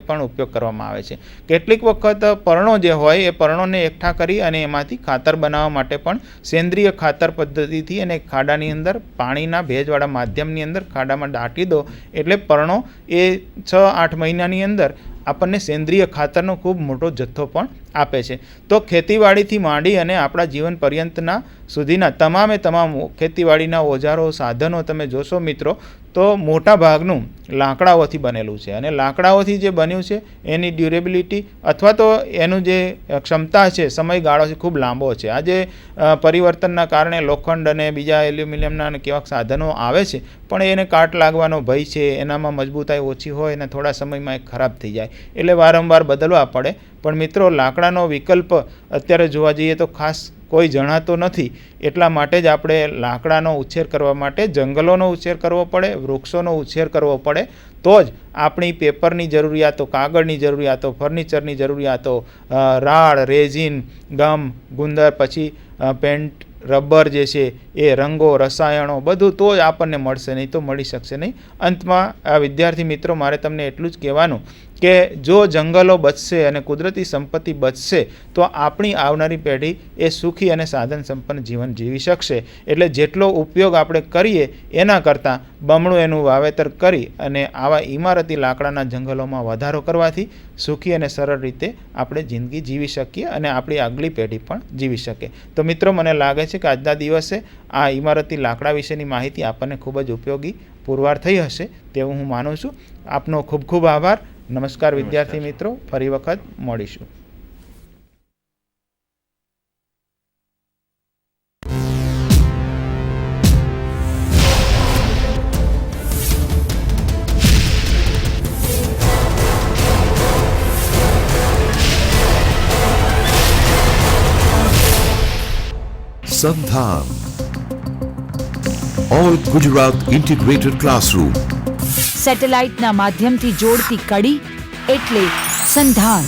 પણ ઉપયોગ કરવામાં આવે છે. કેટલીક વખત પર્ણો જે હોય એ પર્ણોને એકઠા કરી અને એમાંથી ખાતર બનાવવા માટે પણ સેન્દ્રિય ખાતર પદ્ધતિથી અને ખાડાની અંદર પાણીના ભેજવાળા માધ્યમની અંદર ખાડામાં દાટી દો એટલે પર્ણો એ 6-8 મહિનાની અંદર આપણને સેન્દ્રિય ખાતરનો ખૂબ મોટો જથ્થો પણ આપે છે. તો ખેતીવાડીથી માંડી અને આપણા જીવન પર્યંતના સુધીના તમામ ખેતીવાડીના ઓજારો સાધનો તમે જોશો મિત્રો તો મોટા ભાગનું લાકડાઓથી બનેલું છે અને લાકડાઓથી જે બન્યું છે એની ડ્યુરેબિલિટી અથવા તો એનું જે ક્ષમતા છે સમયગાળો છે ખૂબ લાંબો છે. આજે પરિવર્તનના કારણે લોખંડ અને બીજા એલ્યુમિનિયમના અને કેવા સાધનો આવે છે પણ એને કાટ લાગવાનો ભય છે, એનામાં મજબૂતાઈ ઓછી હોય અને થોડા સમયમાં એ ખરાબ થઈ જાય એટલે વારંવાર બદલવા પડે. પણ મિત્રો લાકડાનો વિકલ્પ અત્યારે જોવા જઈએ તો ખાસ કોઈ જણાતો નથી. એટલા માટે જ આપણે લાકડાનો ઉછેર કરવા માટે જંગલોનો ઉછેર કરવો પડે, વૃક્ષોનો ઉછેર કરવો પડે, તો જ આપણી પેપરની જરૂરિયાતો, કાગળની જરૂરિયાતો, ફર્નિચરની જરૂરિયાતો, રાળ, રેઝિન, ગમ, ગુંદર, પછી પેન્ટ, રબર જે છે એ, રંગો, રસાયણો બધું તો જ આપણને મળશે, નહીં તો મળી શકશે નહીં. અંતમાં આ વિદ્યાર્થી મિત્રો મારે તમને એટલું જ કહેવાનું કે જો જંગલો બચશે અને કુદરતી સંપત્તિ બચશે તો આપણી આવનારી પેઢી એ સુખી અને સાધન સંપન્ન જીવન જીવી શકશે. એટલે જેટલો ઉપયોગ આપણે કરીએ એના કરતાં બમણું એનું વાવેતર કરી અને આવા ઇમારતી લાકડાના જંગલોમાં વધારો કરવાથી સુખી અને સરળ રીતે આપણે જિંદગી જીવી શકીએ અને આપણી આગલી પેઢી પણ જીવી શકે. તો મિત્રો મને લાગે છે કે આજના દિવસે આ ઇમારતી લાકડા વિશેની માહિતી આપણને ખૂબ જ ઉપયોગી પુરવાર થઈ હશે તેવું હું માનું છું. આપનો ખૂબ ખૂબ આભાર. નમસ્કાર વિદ્યાર્થી મિત્રો, ફરી વખત મળીશું. Sandhan All Gujarat Integrated Classroom સેટેલાઇટના માધ્યમથી જોડતી કડી એટલે સંધાન.